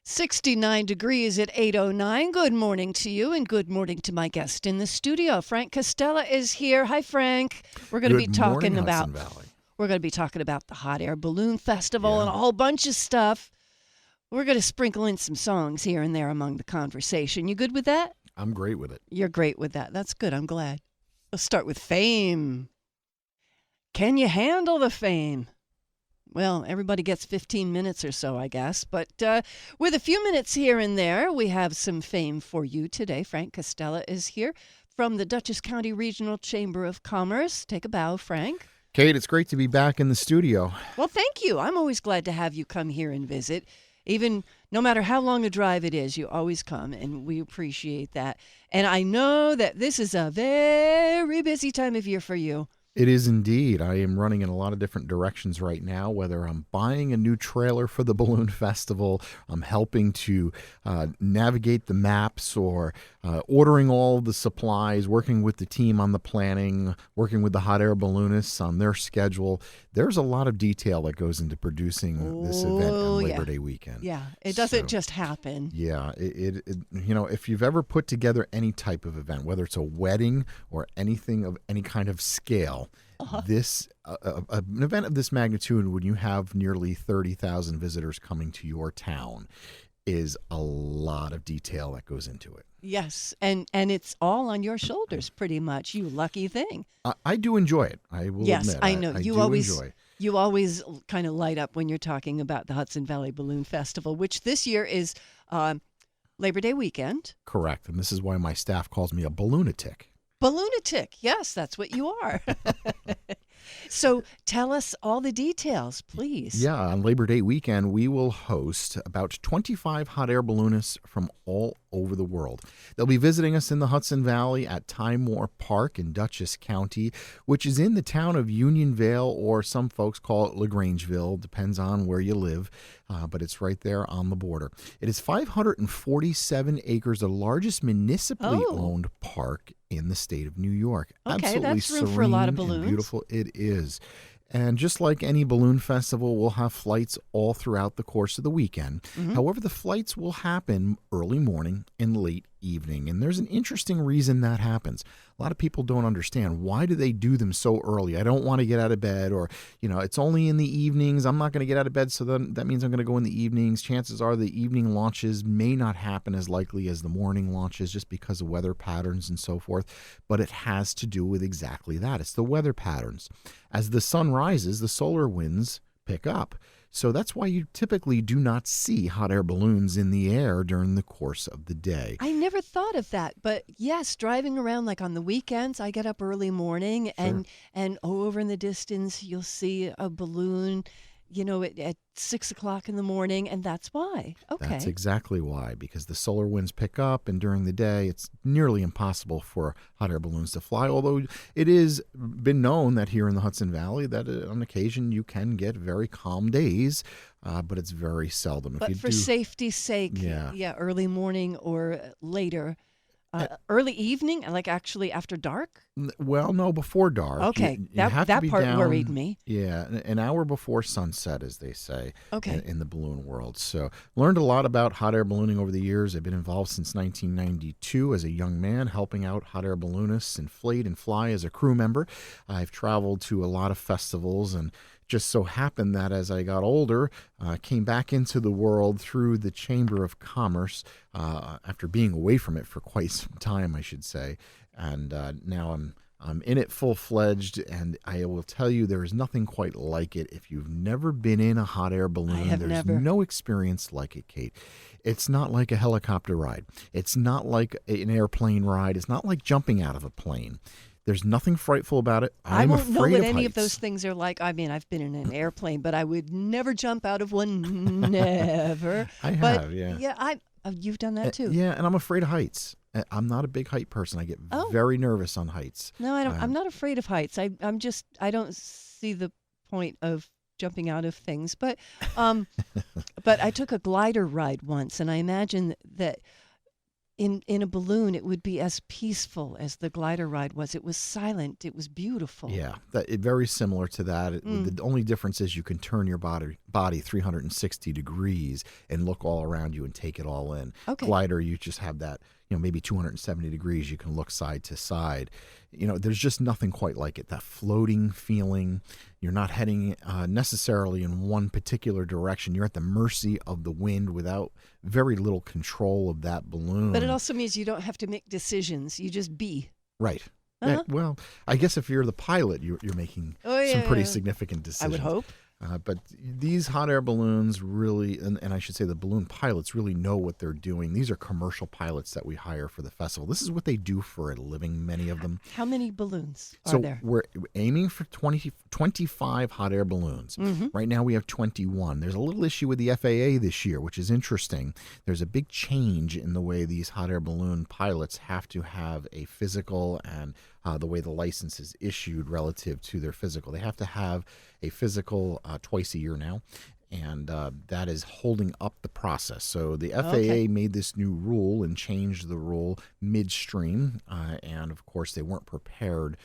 69 degrees at 8:09. Good morning to you and good morning to my guest in the studio. Frank Castella is here. Hi, Frank. We're going to be Good morning, talking about Hudson Valley. we're going to be talking about the Hot Air Balloon Festival and a Yeah. whole bunch of stuff. We're going to sprinkle in some songs here and there among the conversation. You good with that? I'm great with it. You're great with that. That's good. I'm glad. Let's start with fame. Can you handle the fame? Well, everybody gets 15 minutes or so, I guess. But with a few minutes here and there, we have some fame for you today. Frank Castella is here from the Dutchess County Regional Chamber of Commerce. Take a bow, Frank. Kate, it's great to be back in the studio. Well, thank you. I'm always glad to have you come here and visit. Even no matter how long a drive it is, you always come, and we appreciate that. And I know that this is a very busy time of year for you. It is indeed. I am running in a lot of different directions right now, whether I'm buying a new trailer for the Balloon Festival, I'm helping to navigate the maps, or ordering all the supplies, working with the team on the planning, working with the hot air balloonists on their schedule. There's a lot of detail that goes into producing this event on Labor Day weekend. Yeah, it doesn't just happen. Yeah, if you've ever put together any type of event, whether it's a wedding or anything of any kind of scale, this an event of this magnitude, when you have nearly 30,000 visitors coming to your town, is a lot of detail that goes into it. Yes, and it's all on your shoulders, pretty much. You lucky thing. I do enjoy it. I will Yes, admit. I know. I You do always enjoy. you always kind of light up when you're talking about the Hudson Valley Balloon Festival, which this year is Labor Day weekend. Correct, and this is why my staff calls me a balloonatic. Balloonatic. Yes, that's what you are. So tell us all the details, please. Yeah, on Labor Day weekend, we will host about 25 hot air balloonists from all over the world. They'll be visiting us in the Hudson Valley at Time Moore Park in Dutchess County, which is in the town of Unionvale, or some folks call it LaGrangeville, depends on where you live, but it's right there on the border. It is 547 acres, the largest municipally owned park in the state of New York. Okay, Absolutely that's room for a lot of serene and balloons. beautiful it is. And just like any balloon festival, we'll have flights all throughout the course of the weekend. However, the flights will happen early morning and late evening. And there's an interesting reason that happens. A lot of people don't understand, why do they do them so early? I don't want to get out of bed, or, it's only in the evenings. I'm not going to get out of bed, so then that means I'm going to go in the evenings. Chances are the evening launches may not happen as likely as the morning launches, just because of weather patterns and so forth. But it has to do with exactly that. It's the weather patterns. As the sun rises, the solar winds pick up. So that's why you typically do not see hot air balloons in the air during the course of the day. I never thought of that, but yes, driving around like on the weekends, I get up early morning and over in the distance you'll see a balloon, at 6 o'clock in the morning, and that's why. Okay. That's exactly why, because the solar winds pick up, and during the day it's nearly impossible for hot air balloons to fly, although it has been known that here in the Hudson Valley that on occasion you can get very calm days, but it's very seldom. But for safety's sake, early morning or later. Early evening, like actually after dark? Well, no, before dark. Okay, you have that to be part down, worried me. Yeah, an hour before sunset, as they say, okay, in the balloon world. So learned a lot about hot air ballooning over the years. I've been involved since 1992 as a young man, helping out hot air balloonists inflate and fly as a crew member. I've traveled to a lot of festivals, and just so happened that as I got older, came back into the world through the Chamber of Commerce after being away from it for quite some time, I should say. And now I'm in it full-fledged, and I will tell you there is nothing quite like it. If you've never been in a hot air balloon, there's no experience like it, Kate. It's not like a helicopter ride. It's not like an airplane ride. It's not like jumping out of a plane. There's nothing frightful about it. I won't know what any of those things are like. I mean, I've been in an airplane, but I would never jump out of one. Never. I have, yeah. Yeah, you've done that too. Yeah, and I'm afraid of heights. I'm not a big height person. I get very nervous on heights. No, I don't. I'm not afraid of heights. I don't see the point of jumping out of things. But but I took a glider ride once, and I imagine that in a balloon, it would be as peaceful as the glider ride was. It was silent. It was beautiful. Yeah, very similar to that. Mm. The only difference is you can turn your body 360 degrees and look all around you and take it all in. Okay. Glider, you just have that, maybe 270 degrees. You can look side to side. There's just nothing quite like it. That floating feeling. You're not heading necessarily in one particular direction. You're at the mercy of the wind without very little control of that balloon. But it also means you don't have to make decisions. You just be. Right. Uh-huh. Well, I guess if you're the pilot, you're making some pretty significant decisions. I would hope. But these hot air balloons really, and I should say the balloon pilots really know what they're doing. These are commercial pilots that we hire for the festival. This is what they do for a living, many of them. How many balloons So are there? we're aiming for 25 hot air balloons. Mm-hmm. Right now we have 21. There's a little issue with the FAA this year, which is interesting. There's a big change in the way these hot air balloon pilots have to have a physical and the way the license is issued relative to their physical. They have to have a physical twice a year now, and that is holding up the process. So the FAA made this new rule and changed the rule midstream, and of course they weren't prepared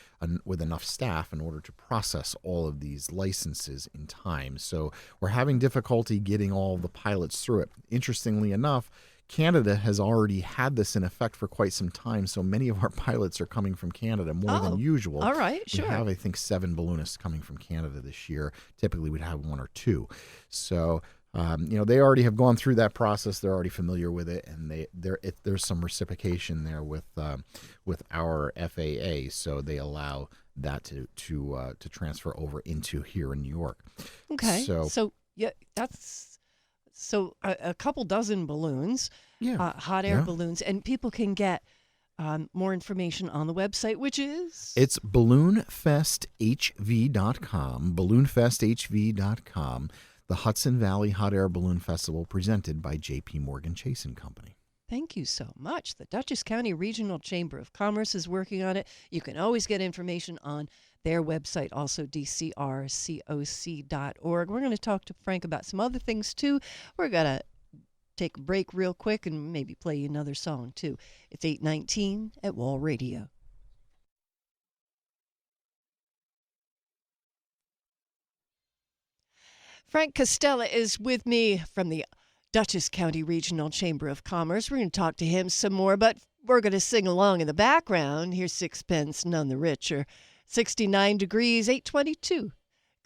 with enough staff in order to process all of these licenses in time. So we're having difficulty getting all the pilots through it. Interestingly enough, Canada has already had this in effect for quite some time, so many of our pilots are coming from Canada more than usual. All right, sure. We have, I think, 7 balloonists coming from Canada this year. Typically, we'd have 1 or 2. So, they already have gone through that process. They're already familiar with it, and there's some reciprocation there with our FAA. So they allow that to transfer over into here in New York. Okay. So yeah, that's. So a couple dozen balloons, hot air balloons, and people can get more information on the website, which is? It's balloonfesthv.com, balloonfesthv.com, the Hudson Valley Hot Air Balloon Festival presented by J.P. Morgan Chase & Company. Thank you so much. The Dutchess County Regional Chamber of Commerce is working on it. You can always get information on their website, also dcrcoc.org. We're going to talk to Frank about some other things, too. We're going to take a break real quick and maybe play you another song, too. It's 8:19 at Wall Radio. Frank Castella is with me from the Dutchess County Regional Chamber of Commerce. We're going to talk to him some more, but we're going to sing along in the background. Here's Sixpence None the Richer. 69 degrees, 8:22.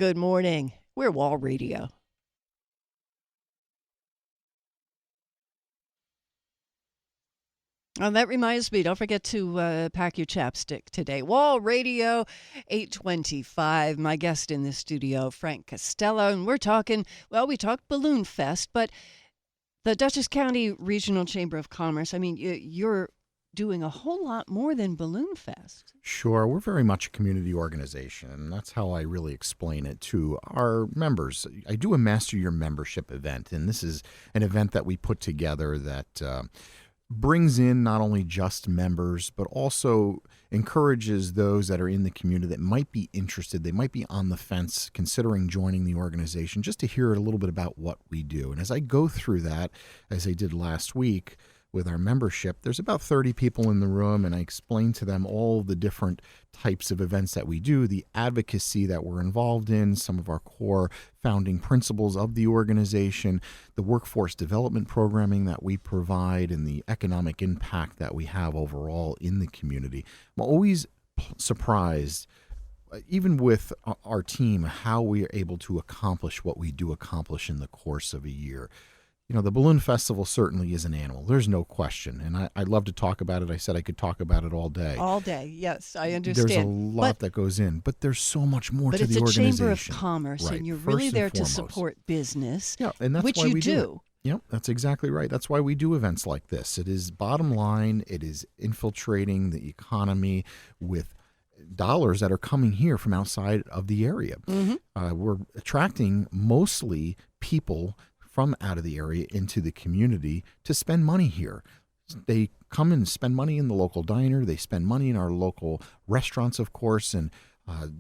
Good morning. We're Wall Radio. That reminds me, don't forget to pack your chapstick today. Wall Radio, 8:25. My guest in the studio, Frank Castella, and we talked Balloon Fest, but the Dutchess County Regional Chamber of Commerce, I mean, you're doing a whole lot more than Balloon Fest. Sure. We're very much a community organization, and that's how I really explain it to our members. I do a Master Your Membership event, and this is an event that we put together that brings in not only just members, but also encourages those that are in the community that might be interested, they might be on the fence considering joining the organization, just to hear a little bit about what we do. And as I go through that, as I did last week with our membership, there's about 30 people in the room, and I explain to them all the different types of events that we do, the advocacy that we're involved in, some of our core founding principles of the organization, the workforce development programming that we provide, and the economic impact that we have overall in the community. I'm always surprised, even with our team, how we are able to accomplish what we do accomplish in the course of a year. The Balloon Festival certainly is an animal. There's no question. And I'd love to talk about it. I said I could talk about it all day. All day, yes, I understand. There's a lot that goes in, but there's so much more to the organization. But it's a chamber of commerce, right, and you're really there to support business, and that's which why you we do. Yep, that's exactly right. That's why we do events like this. It is bottom line, it is infiltrating the economy with dollars that are coming here from outside of the area. Mm-hmm. We're attracting mostly people from out of the area into the community to spend money here. They come and spend money in the local diner. They spend money in our local restaurants, of course, and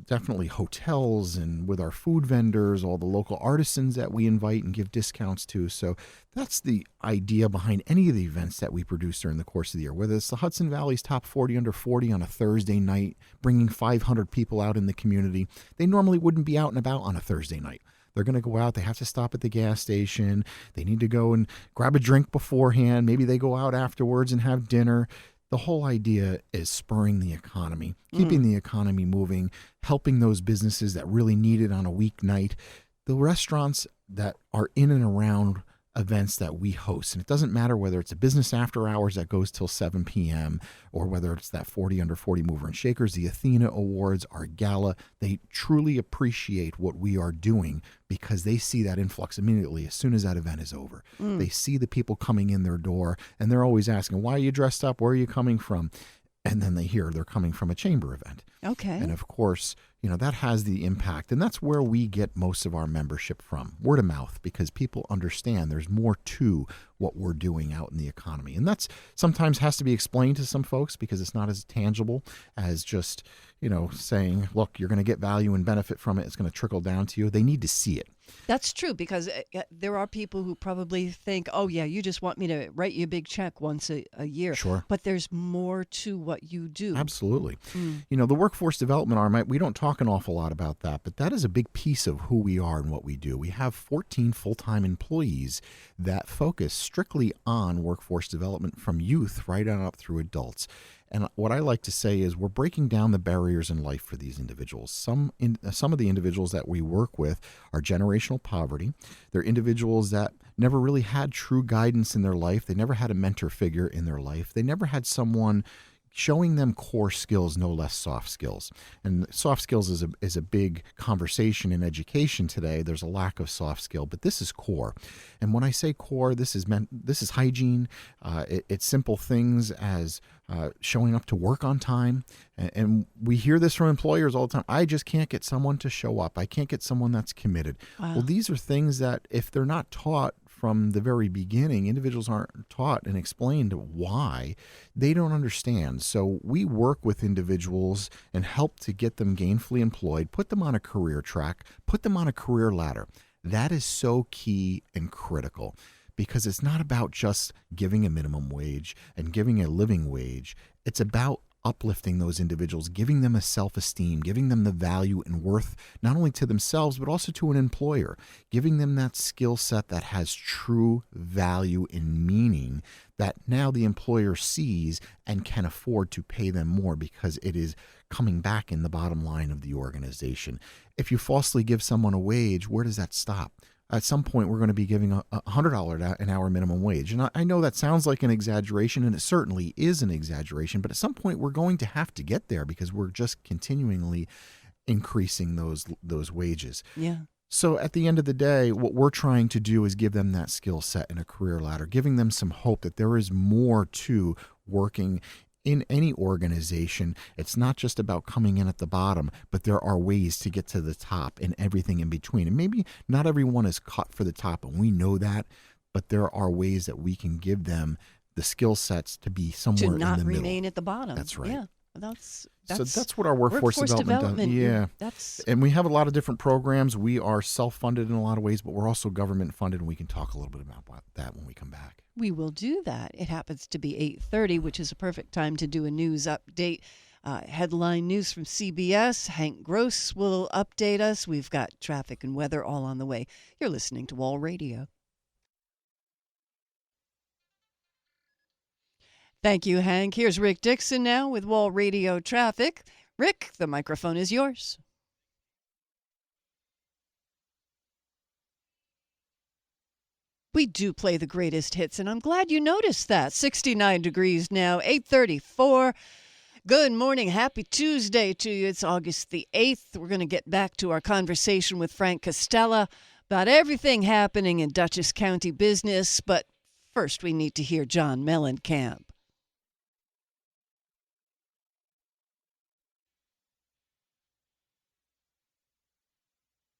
definitely hotels, and with our food vendors, all the local artisans that we invite and give discounts to. So that's the idea behind any of the events that we produce during the course of the year, whether it's the Hudson Valley's Top 40 Under 40 on a Thursday night, bringing 500 people out in the community. They normally wouldn't be out and about on a Thursday night. They're going to go out. They have to stop at the gas station. They need to go and grab a drink beforehand. Maybe they go out afterwards and have dinner. The whole idea is spurring the economy, keeping the economy moving, helping those businesses that really need it on a weeknight. The restaurants that are in and around events that we host, and it doesn't matter whether it's a business after hours that goes till 7 p.m. or whether it's that 40 Under 40 Mover and Shakers, the Athena Awards, our gala, they truly appreciate what we are doing because they see that influx immediately as soon as that event is over. They see the people coming in their door, and they're always asking, why are you dressed up? Where are you coming from? And then they hear they're coming from a chamber event. Okay. And of course, that has the impact. And that's where we get most of our membership from, word of mouth, because people understand there's more to what we're doing out in the economy. And that's sometimes has to be explained to some folks because it's not as tangible as just, saying, look, you're going to get value and benefit from it. It's going to trickle down to you. They need to see it. That's true, because there are people who probably think, oh, yeah, you just want me to write you a big check once a year. Sure. But there's more to what you do. Absolutely. The workforce development arm, we don't talk an awful lot about that, but that is a big piece of who we are and what we do. We have 14 full-time employees that focus strictly on workforce development from youth right on up through adults. And what I like to say is we're breaking down the barriers in life for these individuals. Some of the individuals that we work with are generational poverty. They're individuals that never really had true guidance in their life. They never had a mentor figure in their life. They never had someone showing them core skills, no less soft skills. And soft skills is a big conversation in education today. There's a lack of soft skill, but this is core. And when I say core, this is hygiene. It's simple things as showing up to work on time. And we hear this from employers all the time. I just can't get someone to show up. I can't get someone that's committed. Wow. Well, these are things that if they're not taught from the very beginning, individuals aren't taught and explained why, they don't understand. So we work with individuals and help to get them gainfully employed, put them on a career track, put them on a career ladder. That is so key and critical, because it's not about just giving a minimum wage and giving a living wage. It's about uplifting those individuals, giving them a self-esteem, giving them the value and worth not only to themselves but also to an employer, giving them that skill set that has true value and meaning that now the employer sees and can afford to pay them more because it is coming back in the bottom line of the organization. If you falsely give someone a wage, where does that stop? At some point, we're going to be giving a $100 an hour minimum wage. And I know that sounds like an exaggeration, and it certainly is an exaggeration, but at some point, we're going to have to get there because we're just continually increasing those wages. Yeah. So at the end of the day, what we're trying to do is give them that skill set and a career ladder, giving them some hope that there is more to working in any organization. It's not just about coming in at the bottom, but there are ways to get to the top and everything in between. And maybe not everyone is cut for the top, and we know that, but there are ways that we can give them the skill sets to be somewhere in the middle. To not remain at the bottom. That's right. Yeah. That's So that's what our workforce development does. Yeah. And we have a lot of different programs. We are self-funded in a lot of ways, but we're also government funded, and we can talk a little bit about that when we come back. We will do that. It happens to be 8:30, which is a perfect time to do a news update. Headline news from CBS. Hank Gross will update us. We've got traffic and weather all on the way. You're listening to Wall Radio. Thank you, Hank. Here's Rick Dixon now with Wall Radio Traffic. Rick, the microphone is yours. We do play the greatest hits, and I'm glad you noticed that. 69 degrees now, 8:34. Good morning. Happy Tuesday to you. It's August the 8th. We're going to get back to our conversation with Frank Castella about everything happening in Dutchess County business. But first, we need to hear John Mellencamp.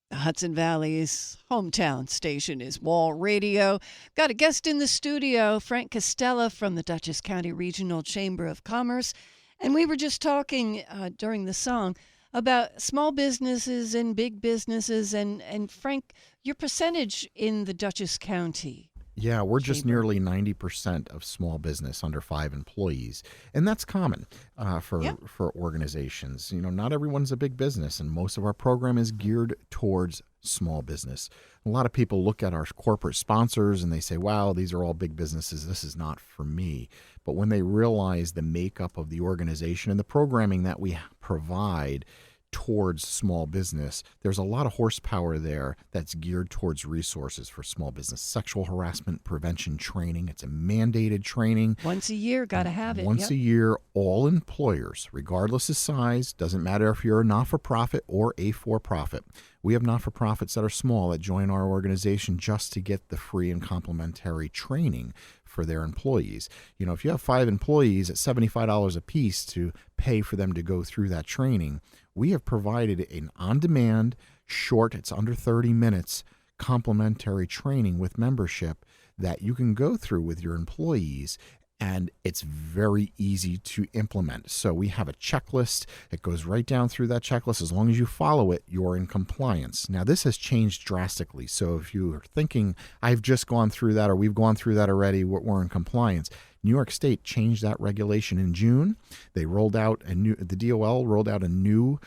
The Hudson Valley's hometown station is Wall Radio. Got a guest in the studio, Frank Castella from the Dutchess County Regional Chamber of Commerce. And we were just talking during the song about small businesses and big businesses, and Frank, your percentage in the Dutchess County Yeah, we're just Chamber. nearly 90% of small business under 5 employees. And that's common Yeah. for organizations. Not everyone's a big business, and most of our program is geared towards small business. A lot of people look at our corporate sponsors and they say, wow, these are all big businesses. This is not for me. But when they realize the makeup of the organization and the programming that we provide towards small business, there's a lot of horsepower there that's geared towards resources for small business. Sexual harassment prevention training. It's a mandated training. Once a year, got to have it. Once Yep. a year, all employers, regardless of size, doesn't matter if you're a not-for-profit or a for-profit. We have not-for-profits that are small that join our organization just to get the free and complimentary training for their employees. If you have 5 employees at $75 a piece to pay for them to go through that training, we have provided an on-demand, short, it's under 30 minutes, complimentary training with membership that you can go through with your employees, and it's very easy to implement. So we have a checklist. It goes right down through that checklist. As long as you follow it, you're in compliance. Now, this has changed drastically. So if you are thinking, I've just gone through that, or we've gone through that already, we're in compliance, New York State changed that regulation in June. They rolled out the DOL rolled out a new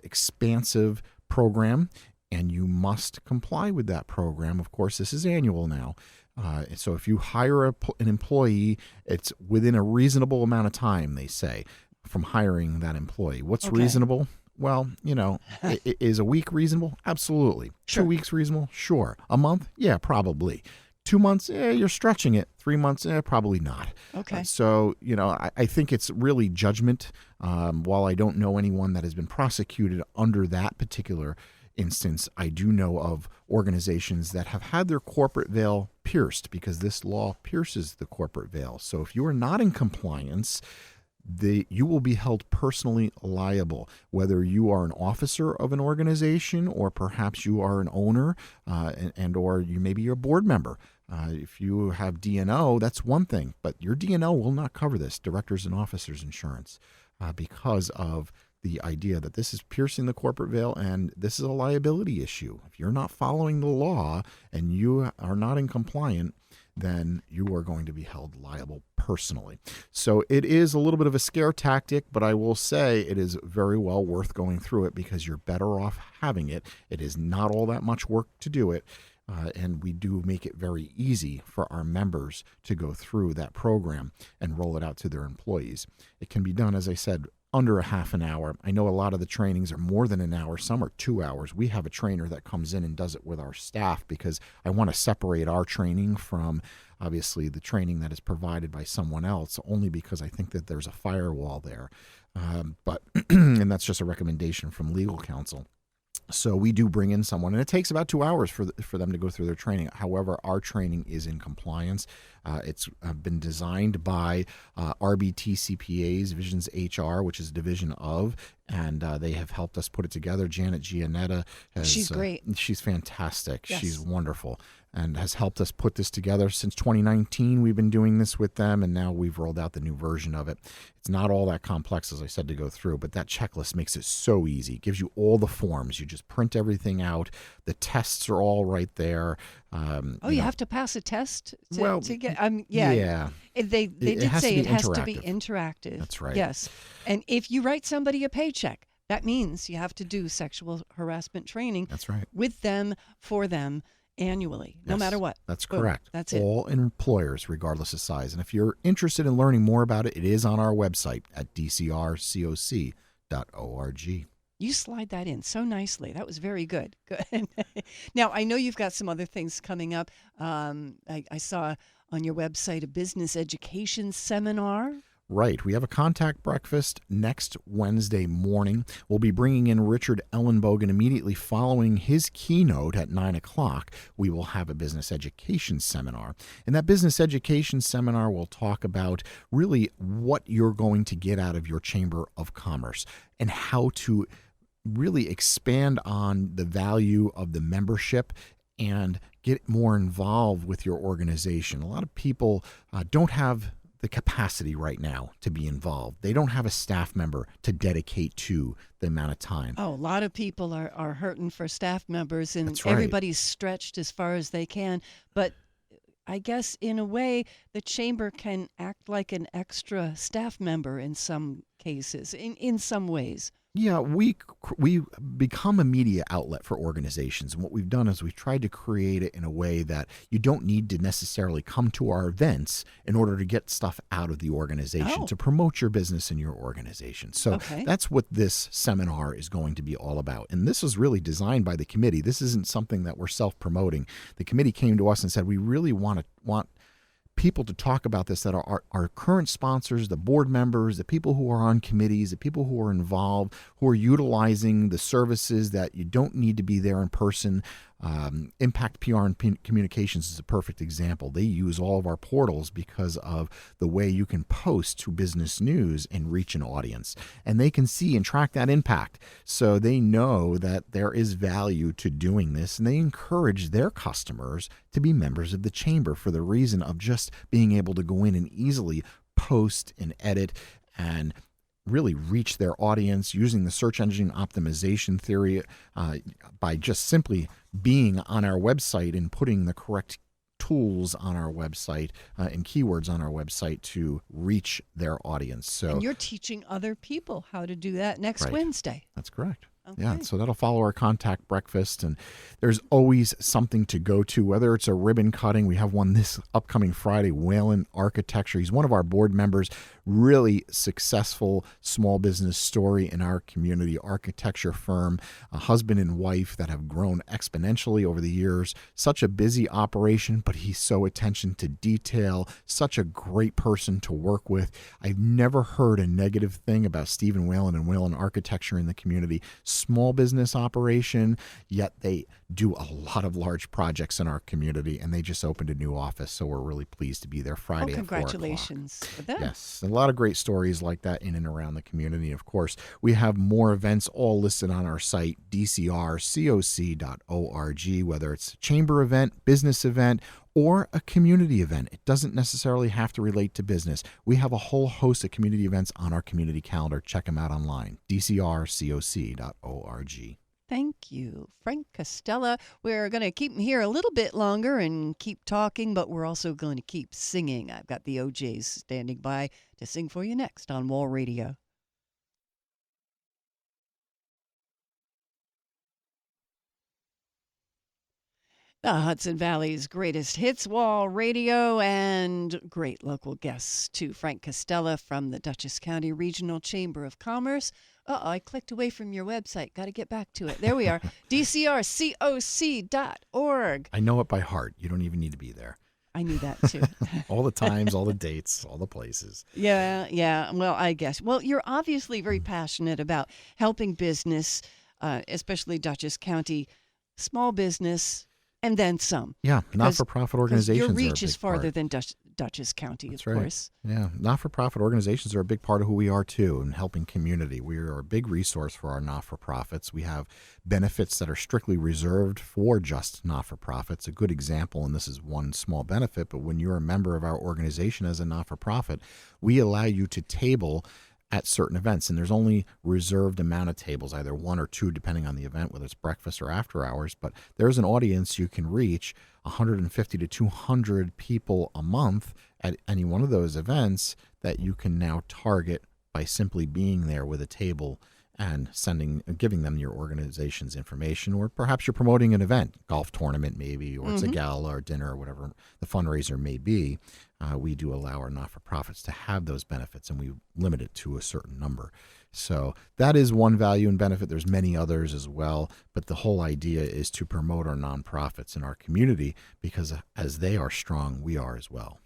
expansive program, and you must comply with that program. Of course, this is annual now. So if you hire an employee, it's within a reasonable amount of time, they say, from hiring that employee. What's Okay. reasonable? Well, is a week reasonable? Absolutely. Sure. 2 weeks reasonable? Sure. A month? Yeah, probably. 2 months? You're stretching it. 3 months? Probably not. Okay. So, I think it's really judgment. While I don't know anyone that has been prosecuted under that particular instance, I do know of organizations that have had their corporate veil pierced, because this law pierces the corporate veil. So if you are not in compliance, you will be held personally liable, whether you are an officer of an organization or perhaps you are an owner or you maybe you're a board member. If you have D&O, that's one thing, but your D&O will not cover this, directors and officers insurance, because of the idea that this is piercing the corporate veil and this is a liability issue. If you're not following the law and you are not in compliant, then you are going to be held liable personally. So it is a little bit of a scare tactic, but I will say it is very well worth going through it, because you're better off having it. It is not all that much work to do it. And we do make it very easy for our members to go through that program and roll it out to their employees. It can be done, as I said, under a half an hour. I know a lot of the trainings are more than an hour. Some are 2 hours. We have a trainer that comes in and does it with our staff, because I want to separate our training from, obviously, the training that is provided by someone else, only because I think that there's a firewall there. But and that's just a recommendation from legal counsel. So we do bring in someone, and it takes about 2 hours for them to go through their training. However, our training is in compliance. It's been designed by RBT CPAs, Visions HR, which is a division of, and they have helped us put it together. Janet Giannetta She's great. She's fantastic. Yes. She's wonderful, and has helped us put this together. Since 2019, we've been doing this with them, and now we've rolled out the new version of it. It's not all that complex, as I said, to go through, but that checklist makes it so easy. It gives you all the forms. You just print everything out. The tests are all right there. You have to pass a test to get. Yeah. They It did has to say be it has to be interactive. interactive. That's right. Yes, and if you write somebody a paycheck, that means you have to do sexual harassment training. That's right. With them, for them, annually, no Yes, matter what. That's Boom. correct. That's it. All employers, regardless of size. And if you're interested in learning more about it, it is on our website at dcrcoc.org. You slide that in so nicely. That was very good. Good. Now, I know you've got some other things coming up. I saw on your website a business education seminar. Right. We have a contact breakfast next Wednesday morning. We'll be bringing in Richard Ellenbogen immediately following his keynote at 9 o'clock. We will have a business education seminar. And that business education seminar will talk about really what you're going to get out of your Chamber of Commerce and how to really expand on the value of the membership and get more involved with your organization. A lot of people don't have the capacity right now to be involved. They don't have a staff member to dedicate to the amount of time. Oh, a lot of people are hurting for staff members, and That's right. everybody's stretched as far as they can. But I guess in a way, the chamber can act like an extra staff member in some cases, in some ways. Yeah, we become a media outlet for organizations, and what we've done is we've tried to create it in a way that you don't need to necessarily come to our events in order to get stuff out of the organization to promote your business and your organization. So that's what this seminar is going to be all about. And this was really designed by the committee. This isn't something that we're self-promoting. The committee came to us and said, we really want people to talk about this, that are our current sponsors, the board members, the people who are on committees, the people who are involved, who are utilizing the services that you don't need to be there in person. Impact PR and Communications is a perfect example. They use all of our portals because of the way you can post to business news and reach an audience. And they can see and track that impact. So they know that there is value to doing this, and they encourage their customers to be members of the chamber for the reason of just being able to go in and easily post and edit and really reach their audience using the search engine optimization theory by just simply being on our website and putting the correct tools on our website and keywords on our website to reach their audience. So, and you're teaching other people how to do that next Wednesday. That's correct. Okay. Yeah, so that'll follow our contact breakfast, and there's always something to go to, whether it's a ribbon cutting. We have one this upcoming Friday, Whalen Architecture. He's one of our board members, really successful small business story in our community, architecture firm, a husband and wife that have grown exponentially over the years. Such a busy operation, but he's so attention to detail, such a great person to work with. I've never heard a negative thing about Stephen Whalen and Whalen Architecture in the community. Small business operation, yet they do a lot of large projects in our community, and they just opened a new office, so we're really pleased to be there Friday at 4 o'clock. Congratulations for them. Yes, a lot of great stories like that in and around the community. Of course, we have more events all listed on our site, dcrcoc.org, whether it's a chamber event, business event, or a community event. It doesn't necessarily have to relate to business. We have a whole host of community events on our community calendar. Check them out online, dcrcoc.org. Thank you, Frank Castella. We're going to keep him here a little bit longer and keep talking, but we're also going to keep singing. I've got the OJs standing by to sing for you next on Wall Radio. The Hudson Valley's greatest hits, Wall Radio, and great local guests to Frank Castella from the Dutchess County Regional Chamber of Commerce. I clicked away from your website. Got to get back to it. There we are, dcrcoc.org. I know it by heart. You don't even need to be there. I knew that too. All the times, all the dates, all the places. Yeah. Well, I guess. Well, you're obviously very passionate about helping business, especially Dutchess County, small business, and then some. Yeah, not-for-profit organizations. Your reach are a is big farther part. than Dutchess County, That's of right. course. Yeah, not-for-profit organizations are a big part of who we are, too, and helping community. We are a big resource for our not-for-profits. We have benefits that are strictly reserved for just not-for-profits. A good example, and this is one small benefit, but when you're a member of our organization as a not-for-profit, we allow you to table at certain events, and there's only reserved amount of tables, either one or two, depending on the event, whether it's breakfast or after hours. But there's an audience you can reach, 150 to 200 people a month at any one of those events that you can now target by simply being there with a table and giving them your organization's information, or perhaps you're promoting an event, golf tournament maybe, or it's a gala or dinner or whatever the fundraiser may be. We do allow our not-for-profits to have those benefits, and we limit it to a certain number. So that is one value and benefit. There's many others as well, but the whole idea is to promote our nonprofits in our community, because as they are strong, we are as well.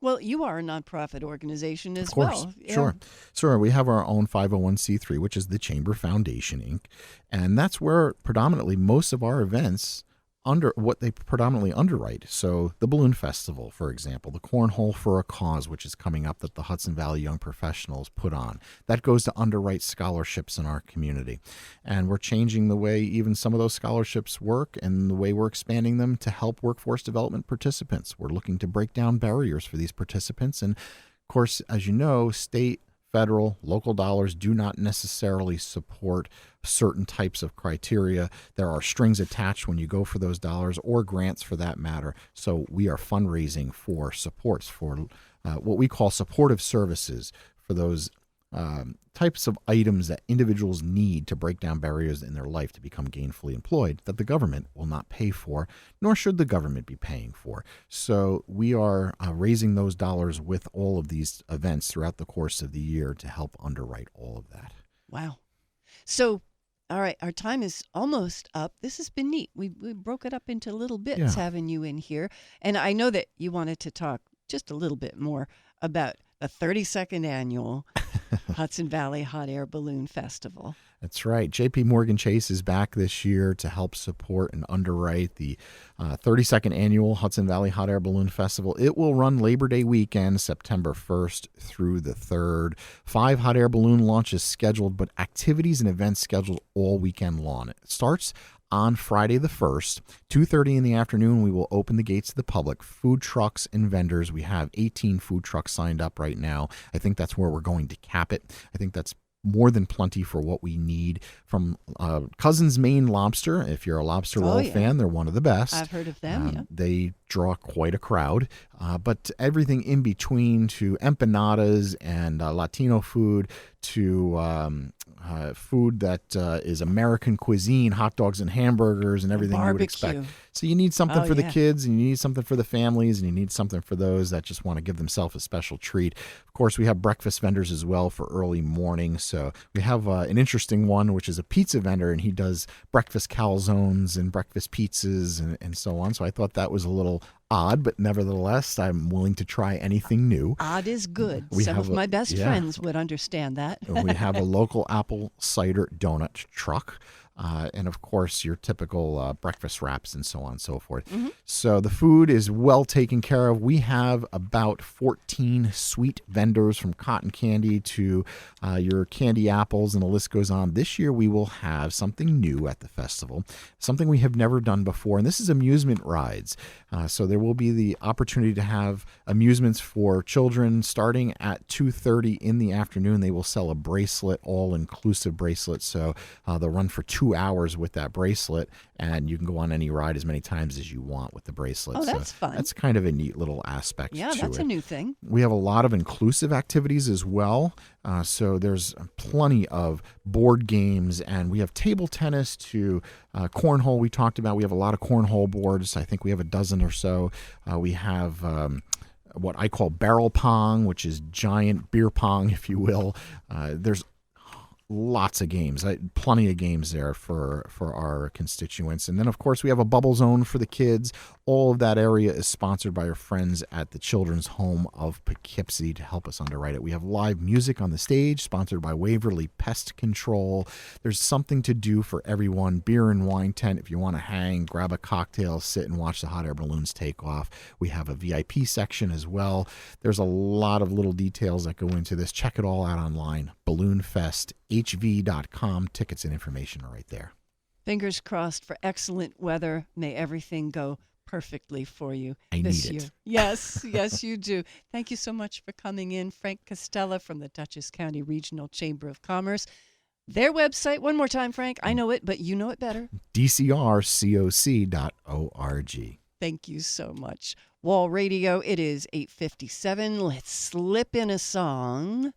Well, you are a nonprofit organization as well. Of course, well. Yeah. Sure. We have our own 501c3, which is the Chamber Foundation, Inc., and that's where predominantly most of our events what they predominantly underwrite. So the Balloon Festival, for example, the Cornhole for a Cause, which is coming up, that the Hudson Valley Young Professionals put on, that goes to underwrite scholarships in our community. And we're changing the way even some of those scholarships work and the way we're expanding them to help workforce development participants. We're looking to break down barriers for these participants and Of course, as you know, state, federal, local dollars do not necessarily support certain types of criteria. There are strings attached when you go for those dollars, or grants for that matter. So we are fundraising for supports for what we call supportive services for those types of items that individuals need to break down barriers in their life to become gainfully employed that the government will not pay for, nor should the government be paying for. So we are raising those dollars with all of these events throughout the course of the year to help underwrite all of that. Wow. So, all right, our time is almost up. This has been neat. We broke it up into little bits having you in here. And I know that you wanted to talk just a little bit more about the 32nd annual Hudson Valley Hot Air Balloon Festival. That's right. JP Morgan Chase is back this year to help support and underwrite the 32nd annual Hudson Valley Hot Air Balloon Festival. It will run Labor Day weekend, September 1st through the 3rd. 5 hot air balloon launches scheduled, but activities and events scheduled all weekend long. It starts on Friday the 1st, 2:30 in the afternoon. We will open the gates to the public, food trucks and vendors. We have 18 food trucks signed up right now. I think that's where we're going to cap it. I think that's more than plenty for what we need. From Cousin's Maine Lobster. If you're a lobster roll fan, they're one of the best. I've heard of them, They draw quite a crowd. But everything in between, to empanadas and Latino food, to food that is American cuisine, hot dogs and hamburgers and everything you would expect. So you need something for the kids, and you need something for the families, and you need something for those that just want to give themselves a special treat. Of course, we have breakfast vendors as well for early morning. So we have an interesting one, which is a pizza vendor, and he does breakfast calzones and breakfast pizzas and so on. So I thought that was a little odd, but nevertheless, I'm willing to try anything new. Odd is good. Some of my best friends would understand that. We have a local apple cider donut truck. And of course, your typical breakfast wraps and so on and so forth. Mm-hmm. So the food is well taken care of. We have about 14 sweet vendors, from cotton candy to your candy apples, and the list goes on. This year, we will have something new at the festival, something we have never done before, and this is amusement rides. So there will be the opportunity to have amusements for children starting at 2:30 in the afternoon. They will sell a bracelet, all-inclusive bracelet, so they'll run for 2 hours with that bracelet, and you can go on any ride as many times as you want with the bracelet. Oh, that's fun. That's kind of a neat little aspect to it. Yeah, that's a new thing. We have a lot of inclusive activities as well. So there's plenty of board games, and we have table tennis to cornhole we talked about. We have a lot of cornhole boards. I think we have a dozen or so. We have what I call barrel pong, which is giant beer pong, if you will. There's lots of games, plenty of games there for our constituents. And then, of course, we have a bubble zone for the kids. All of that area is sponsored by our friends at the Children's Home of Poughkeepsie to help us underwrite it. We have live music on the stage, sponsored by Waverly Pest Control. There's something to do for everyone. Beer and wine tent if you want to hang, grab a cocktail, sit and watch the hot air balloons take off. We have a VIP section as well. There's a lot of little details that go into this. Check it all out online. BalloonFestHV.com. Tickets and information are right there. Fingers crossed for excellent weather. May everything go perfectly for you this year. Yes, yes, you do. Thank you so much for coming in, Frank Castella from the Dutchess County Regional Chamber of Commerce. Their website, one more time, Frank. I know it, but you know it better. DCRCOC.org. Thank you so much. Wall Radio, it is 8:57. Let's slip in a song